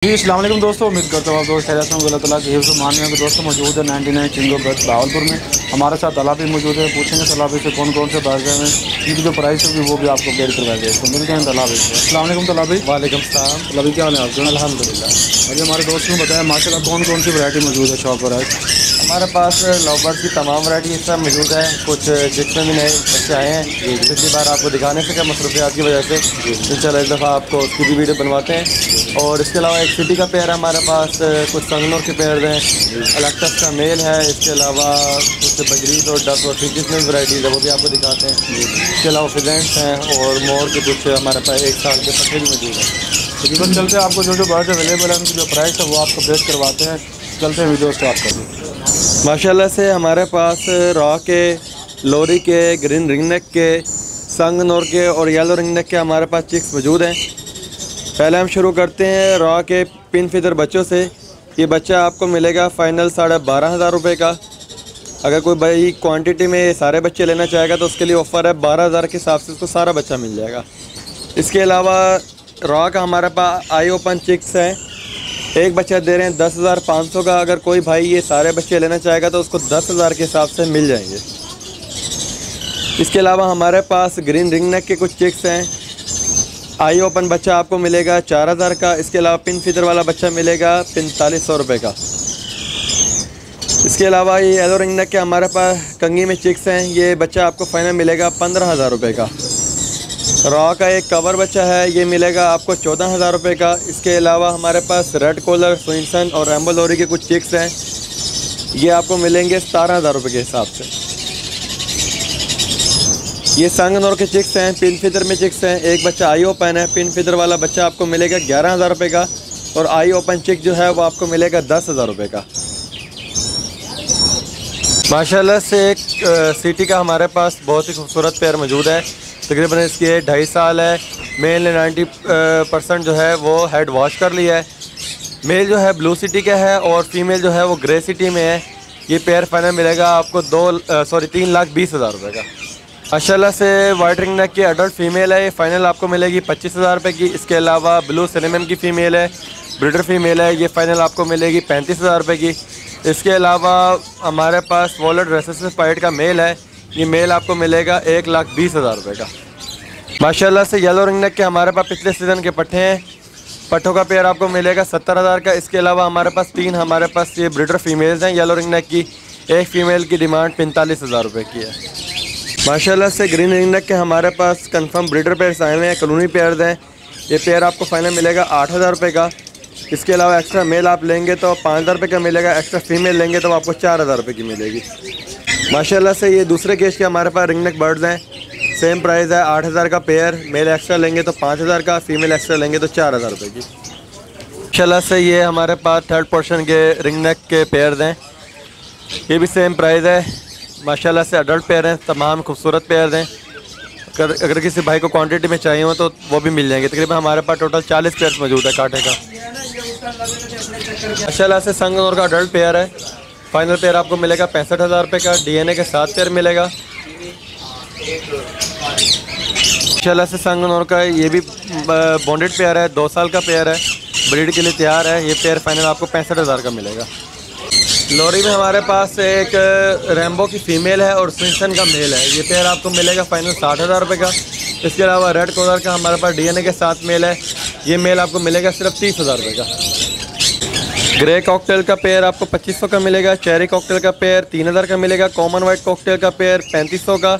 जी अस्सलाम वालेकुम दोस्तों, उम्मीद करता हूँ आप दोस्त खैरियत से होंगे। अल्लाह ताला के हिफ्ज़ मान में दोस्तों मौजूद है 99 चिंगो ब्रज भावलपुर में। हमारे साथ तालाबी मौजूद है, पूछेंगे तालाबी से कौन कौन से बाजार में इनकी जो प्राइस होगी वो भी आपको अपडेट करवाएंगे। तो मिलते हैं तालाबी से। अस्सलाम वालेकुम तालाबी। वालेकुम सलाम। तालाबी क्या हाल है आपका? अल्हम्दुलिल्लाह। अभी हमारे दोस्त ने बताया माशाल्लाह कौन कौन सी वैरायटी मौजूद है शॉप पर आज? हमारे पास लवबर्ड की तमाम वैरायटी इस समय मौजूद है। कुछ जिसमें भी नए बच्चे आए हैं, पिछली बार आपको दिखाने से क्या मसरूफियात की वजह से इंशाल्लाह इस दफ़ा आपको उसकी भी वीडियो बनवाते हैं। और इसके अलावा एक सिटी का पेयर है हमारे पास, कुछ संगनूर के पेयर हैं, अलेक्टस का मेल है, इसके अलावा कुछ बजरीत और डक और फिर जितने वैराइटीज़ है वो भी आपको दिखाते हैं। इसके अलावा फिजेंट्स हैं और मोर के कुछ हमारे पास 1 साल के पट्टे भी मौजूद हैं। तो बस चलते हैं, आपको जो जो बर्ड्स अवेलेबल है उनकी जो प्राइस है वो आपको अपडेट करवाते हैं। चलते हैं, वीडियो स्टार्ट कर दें। माशाल्लाह से हमारे पास रॉ के, लोरी के, ग्रीन रिंगनेक के, संगनूर के और येलो रिंगनेक के हमारे पास चिक्स मौजूद हैं। पहले हम शुरू करते हैं रॉ के पिन फिदर बच्चों से। ये बच्चा आपको मिलेगा फ़ाइनल 12,500 रुपये का। अगर कोई भाई क्वांटिटी में ये सारे बच्चे लेना चाहेगा तो उसके लिए ऑफ़र है, 12,000 के हिसाब से उसको सारा बच्चा मिल जाएगा। इसके अलावा रॉ का हमारे पास आई ओपन चिक्स हैं, एक बच्चा दे रहे हैं 10,500 का। अगर कोई भाई ये सारे बच्चे लेना चाहेगा तो उसको 10,000 के हिसाब से मिल जाएंगे। इसके अलावा हमारे पास ग्रीन रिंगनेक के कुछ चिक्स हैं, आई ओपन बच्चा आपको मिलेगा 4,000 का। इसके अलावा पिन फिदर वाला बच्चा मिलेगा 4500 रुपये का। इसके अलावा ये येलो रिंगनेक के हमारे पास कंगी में चिक्स हैं, ये बच्चा आपको फाइनल मिलेगा 15,000 रुपये का। रॉ का एक कवर बच्चा है, ये मिलेगा आपको 14,000 रुपये का। इसके अलावा हमारे पास रेड कॉलर, स्विंसन और रैम्बो लोरी के कुछ चिक्स हैं, ये आपको मिलेंगे 17,000 रुपये के हिसाब से। ये संगनूर के चिक्स हैं, पिन फिदर में चिक्स हैं, एक बच्चा आई ओपन है। पिन फिदर वाला बच्चा आपको मिलेगा 11,000 रुपये का और आई ओपन चिक जो है वो आपको मिलेगा 10,000 रुपये का। माशाल्लाह से एक सिटी का हमारे पास बहुत ही खूबसूरत पेयर मौजूद है। तकरीबन इसकी 2.5 साल है। मेल ने 90% जो है वो हेड वॉश कर लिया है। मेल जो है ब्लू सिटी का है और फीमेल जो है वो ग्रे सिटी में है। ये पेयर फाइनल मिलेगा आपको 3,20,000 रुपये का। माशाल्लाह से वाइट रिंग नेक की अडल्ट फीमेल है, ये फाइनल आपको मिलेगी 25,000 रुपये की। इसके अलावा ब्लू सिनेमन की फ़ीमेल है, ब्रीडर फीमेल है, ये फाइनल आपको मिलेगी 35,000 रुपये की। इसके अलावा हमारे पास वॉलेट रेसेसिव पाइट का मेल है, ये मेल आपको मिलेगा 1,20,000 रुपये का। माशाल्लाह से येलो रिंग नेक के हमारे पास पिछले सीज़न के पट्टे हैं, पट्टों का पेयर आपको मिलेगा 70,000 का। इसके अलावा हमारे पास हमारे पास ये ब्रीडर फीमेल्स हैं येलो रिंग नेक की, एक फ़ीमेल की डिमांड 45,000 रुपये की है। माशाल्लाह से ग्रीन रिंग नेक के हमारे पास कंफर्म ब्रीडर पेयर्स आए हुए हैं, कॉलोनी पेयर्स हैं, ये पेयर आपको फाइनल मिलेगा 8,000 रुपये का। इसके अलावा एक्स्ट्रा मेल आप लेंगे तो 5,000 रुपये का मिलेगा, एक्स्ट्रा फीमेल लेंगे तो आपको 4,000 रुपये की मिलेगी। माशाल्लाह से ये दूसरे केस के हमारे पास रिंग नेक बर्ड्स हैं, सेम प्राइस है 8,000 का पेयर। मेल एक्स्ट्रा लेंगे तो 5,000 का, फीमेल एक्स्ट्रा लेंगे तो 4,000 रुपये की। माशाल्लाह से ये हमारे पास थर्ड पोर्शन के रिंग नेक के पेयर्स हैं, ये भी सेम प्राइस है। माशाल्लाह से अडल्ट पेयर हैं, तमाम खूबसूरत पेयर हैं। अगर किसी भाई को क्वांटिटी में चाहिए हो तो वो भी मिल जाएंगे। तकरीबन हमारे पास टोटल 40 पेयर्स मौजूद है कांटे का। माशाल्लाह से संगनूर का अडल्ट पेयर है, फाइनल पेयर आपको मिलेगा 65,000 रुपये का, DNA के साथ पेयर मिलेगा। माशाल्लाह से संगनूर का ये भी बॉन्डेड पेयर है, 2 साल का पेयर है, ब्रीड के लिए तैयार है। ये पेयर फाइनल आपको 65,000 का मिलेगा। लोरी में हमारे पास एक रैम्बो की फ़ीमेल है और स्विंसन का मेल है, ये पेयर आपको मिलेगा फाइनल 60,000 रुपये का। इसके अलावा रेड कॉलर का हमारे पास DNA के साथ मेल है, ये मेल आपको मिलेगा सिर्फ 30,000 रुपये का। ग्रे कॉकटेल का पेयर आपको 2500 का मिलेगा, चेरी कॉकटेल का पेयर 3,000 का मिलेगा, कॉमन वाइट कॉकटेल का पेयर 3500 का।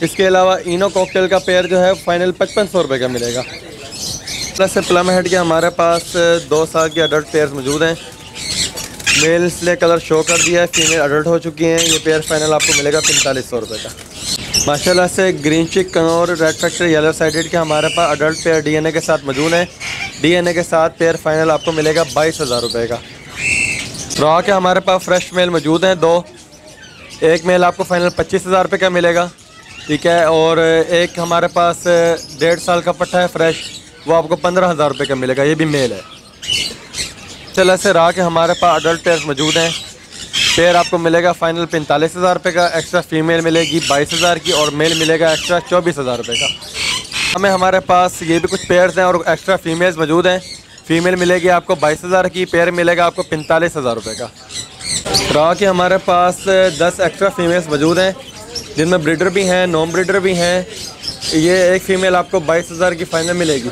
इसके अलावा इनो कॉकटेल का पेयर जो है फाइनल 5500 रुपये का मिलेगा। प्लस से प्लम हेड के हमारे पास 2 साल के अडल्ट पेयर्स मौजूद हैं। मेल्स ने कलर शो कर दिया है, फीमेल अडल्ट हो चुकी हैं। ये पेयर फाइनल आपको मिलेगा 4500 रुपये का। माशाल्लाह से ग्रीन चिक और रेड फैक्टर येलो साइडेड के हमारे पास अडल्ट पेयर DNA के साथ मौजूद हैं। DNA के साथ पेयर फाइनल आपको मिलेगा 22,000 रुपये का। रॉ के हमारे पास फ्रेश मेल मौजूद हैं 2, एक मेल आपको फाइनल 25,000 रुपये का मिलेगा, ठीक है। और एक हमारे पास 1.5 साल का पट्टा है फ्रेश, वो आपको 15,000 रुपये का मिलेगा, ये भी मेल है। चला से रॉ के हमारे पास अडल्ट पेयर मौजूद हैं, पेयर आपको मिलेगा फाइनल 45,000 रुपये का, एक्स्ट्रा फीमेल मिलेगी 22,000 की और मेल मिलेगा एक्स्ट्रा 24,000 रुपये का। हमें हमारे पास ये भी कुछ पेयर्स हैं और एक्स्ट्रा फीमेल्स मौजूद हैं। फीमेल मिलेगी आपको 22,000 की, पेयर मिलेगा आपको 45,000 रुपये का। रॉ के हमारे पास 10 एक्स्ट्रा फीमेल्स मौजूद हैं, जिनमें ब्रीडर भी हैं, नॉन ब्रीडर भी हैं। ये एक फ़ीमेल आपको 22,000 की फ़ाइनल मिलेगी।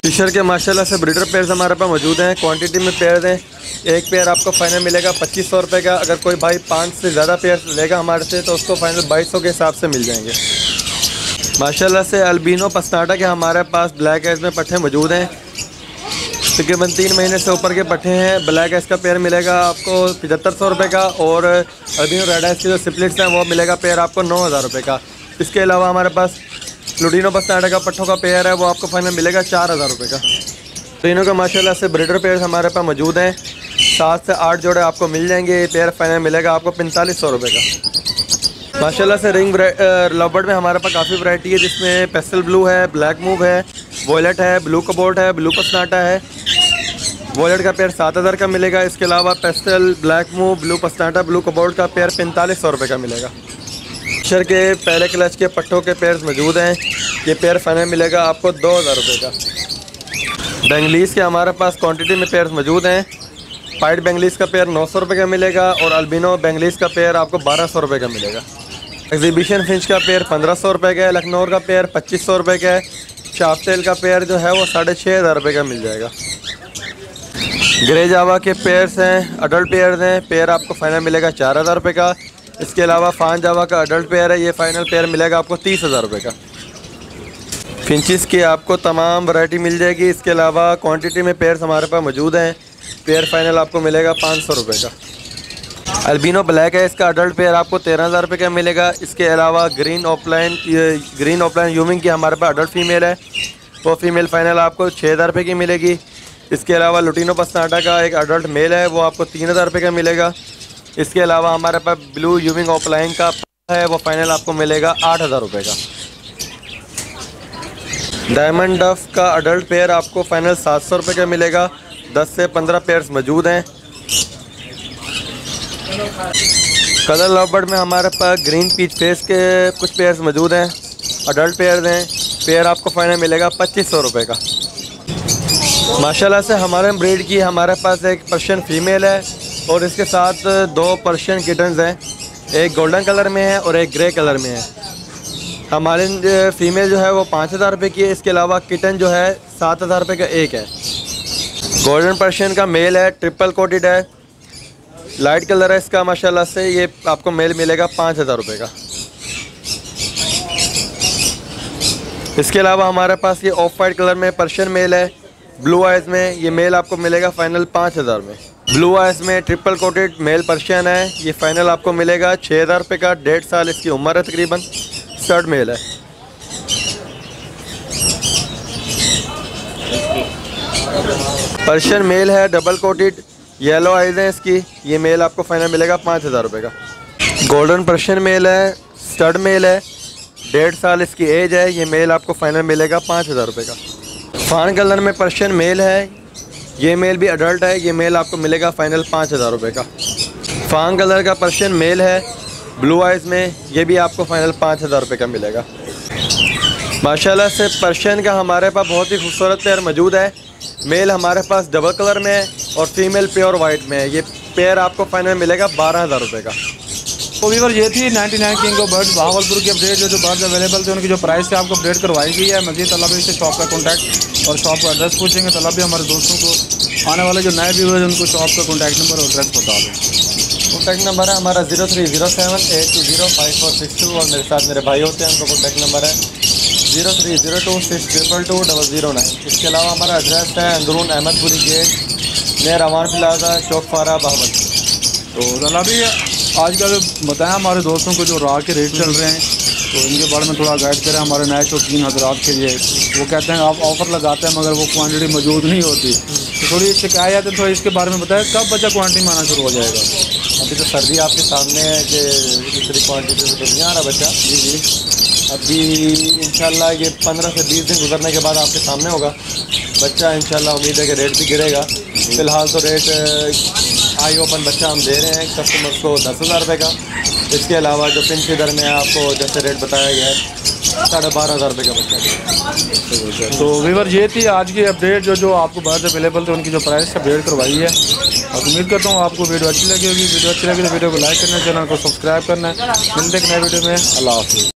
फिशर के माशाल्लाह से ब्रीडर पेयर्स हमारे पास मौजूद हैं, क्वांटिटी में पेयर हैं। एक पेयर आपको फ़ाइनल मिलेगा 2500 रुपये का। अगर कोई भाई 5 से ज़्यादा पेयर लेगा हमारे से तो उसको फ़ाइनल 2200 के हिसाब से मिल जाएंगे। माशाल्लाह से अल्बिनो पसनाटा के हमारे पास ब्लैक आइज में पट्ठे मौजूद हैं। तकरीबन 3 महीने से ऊपर के पट्ठे हैं। ब्लैक आइज का पेयर मिलेगा आपको 7500 रुपये का, और अल्बिनो रेड आइज के जो स्प्लिट्स हैं वो मिलेगा पेयर आपको 9000 रुपये का। इसके अलावा हमारे पास लुटिनो पसनाटा का पट्ठों का पेयर है, वो आपको फाइनल मिलेगा 4000 रुपये का। तीनों का माशाल्लाह से ब्रीडर पेयर हमारे पास मौजूद हैं। 7 से 8 जोड़े आपको मिल जाएंगे। ये पेयर फाइनल मिलेगा आपको 4500 रुपये का। माशाल्लाह से रिंग लवबर्ड में हमारे पास काफ़ी वैरायटी है, जिसमें पेस्टल ब्लू है, ब्लैक मूव है, वॉयलेट है, ब्लू कबोर्ड है, ब्लू पसनाटा है। वॉयलेट का पेयर 7000 का मिलेगा। इसके अलावा पेस्टल, ब्लैक मूव, ब्लू पसनाटा, ब्लू कबोर्ड का पेयर 4500 रुपये का मिलेगा। फिशर के पहले क्लच के पट्टों के पेयर्स मौजूद हैं। ये पेयर फाइनल मिलेगा आपको 2000 रुपये का। बेंगलीस के हमारे पास क्वांटिटी में पेयर्स मौजूद हैं। पाइट बेंगलीस का पेयर 900 रुपये का मिलेगा, और अल्बिनो बेंगलीस का पेयर आपको 1200 रुपये का मिलेगा। एग्जीबिशन फिंच का पेयर 1500 रुपये का है। लखनऊ का पेयर 2500 रुपये का है। शाफ्टेल का पेयर जो है वो 6500 रुपये का मिल जाएगा। ग्रे जावा के पेयर्स हैं, अडल्ट पेयर्स हैं। पेयर आपको फाइनल मिलेगा 4000 रुपये का। इसके अलावा फान जावा का अडल्ट पेयर है, ये फाइनल पेयर मिलेगा आपको 30,000 रुपये का। फिंचिस की आपको तमाम वैरायटी मिल जाएगी। इसके अलावा क्वांटिटी में पेयर्स हमारे पास मौजूद हैं। पेयर फाइनल आपको मिलेगा 500 रुपये का। अल्बिनो ब्लैक है, इसका अडल्ट पेयर आपको 13,000 रुपये का मिलेगा। इसके अलावा ग्रीन ऑफलाइन यूमिंग की हमारे पास अडल्ट फीमेल है, वो फीमेल फाइनल आपको 6000 रुपये की मिलेगी। इसके अलावा लुटिनो पसनाटा का एक अडल्ट मेल है, वो आपको 3000 रुपये का मिलेगा। इसके अलावा हमारे पास ब्लू यूमिंग ऑफलाइन का है, वो फाइनल आपको मिलेगा 8000 रुपये का। डायमंड डफ का अडल्ट पेयर आपको फाइनल 700 रुपये का मिलेगा। 10 से 15 पेयर्स मौजूद हैं। कलर लवबर्ड में हमारे पास ग्रीन पीच फेस के कुछ पेयर्स मौजूद हैं, अडल्ट पेयर्स हैं। पेयर आपको फाइनल मिलेगा 2500 रुपये का। माशाल्लाह से हमारे ब्रीड की हमारे पास एक पर्शियन फीमेल है, और इसके साथ 2 पर्शियन किटन्स हैं। एक गोल्डन कलर में है और एक ग्रे कलर में है। हमारे फीमेल जो है वो 5000 रुपये की है। इसके अलावा किटन जो है 7000 रुपये का एक है। गोल्डन पर्शियन का मेल है, ट्रिपल कोटेड है, लाइट कलर है इसका। माशाल्लाह से ये आपको मेल मिलेगा 5000 रुपये का। इसके अलावा हमारे पास ये ऑफ वाइट कलर में पर्शियन मेल है, ब्लू आइज में। ये मेल आपको मिलेगा फाइनल 5000 में। ब्लू आइज में ट्रिपल कोटेड मेल पर्शियन है, ये फाइनल आपको मिलेगा 6000 रुपये का। 1.5 साल इसकी उम्र है तकरीबन। स्टड मेल है। पर्शियन मेल है, डबल कोटेड, येलो आइज है इसकी। ये मेल आपको फाइनल मिलेगा 5000 रुपये का। गोल्डन पर्शियन मेल है, स्टड मेल है, 1.5 साल इसकी एज है। ये मेल आपको फाइनल मिलेगा 5000 रुपये का। फान कलर में पर्शियन मेल है, ये मेल भी अडल्ट है। ये मेल आपको मिलेगा फाइनल 5000 रुपये का। फान कलर का पर्शियन मेल है, ब्लू आइज में, ये भी आपको फाइनल 5000 रुपये का मिलेगा। माशाल्लाह से पर्शियन का हमारे पास बहुत ही खूबसूरत पेयर मौजूद है। मेल हमारे पास डबल कलर में है और फीमेल प्योर वाइट में है। ये पेयर आपको फाइनल मिलेगा 12000 रुपये का। तो व्यूअर ये थी 99 किंग ऑफ बर्ड्स भावलपुर की अपडेट। जो बर्ड्स अवेलेबल थे उनकी जो प्राइस से आपको अपडेट करवाई गई है। मजीद तलब से शॉप का कॉन्टैक्ट और शॉप का एड्रेस पूछेंगे। तलब भी हमारे दोस्तों को आने वाले जो नए व्यूअर्स उनको शॉप का कॉन्टैक्ट नंबर और एड्रेस बता दें। कॉन्टैक्ट नंबर है हमारा 030782054662, और मेरे साथ मेरे भाई होते हैं, उनका कॉन्टैक्ट नंबर है 0302622209। इसके अलावा हमारा एड्रेस है अंदरून अहमदपुरी गेट, नियर अवान प्लाजा, चौक फारा, बाहवल। तो तलाबी आजकल बताएं हमारे दोस्तों को जो रॉ के रेट चल रहे हैं, तो इनके बारे में थोड़ा गाइड करें हमारे नए शौकीन हजरात के लिए। वो कहते हैं आप ऑफ़र लगाते हैं मगर वो क्वांटिटी मौजूद नहीं होती, तो थोड़ी शिकायत है। थोड़ी इसके बारे में बताएं कब बच्चा क्वांटिटी में आना शुरू हो जाएगा। अभी तो सर्दी आपके सामने है कि इतनी क्वान्टिटी में तो नहीं आ रहा बच्चा। जी। अभी इंशाल्लाह ये 15 से 20 दिन गुजरने के बाद आपके सामने होगा बच्चा। इंशाल्लाह उम्मीद है कि रेट भी गिरेगा। फ़िलहाल तो रेट आई ओपन बच्चा हम दे रहे हैं कस्टमर्स को 10,000 रुपये का। इसके अलावा जो पिन फीडर में आपको जैसे रेट बताया गया है 12,500 रुपये का बच्चा। तो वीवर ये थी आज की अपडेट जो आपको बर्ड्स अवेलेबल थे उनकी जो प्राइस अपडेट करवाई है। और उम्मीद करता हूँ आपको वीडियो अच्छी लगी होगी। वीडियो अच्छी लगी तो वीडियो को लाइक करना, चैनल को सब्सक्राइब करना है। मिलते हैं एक नए वीडियो में। अल्लाह हाफ़िज़।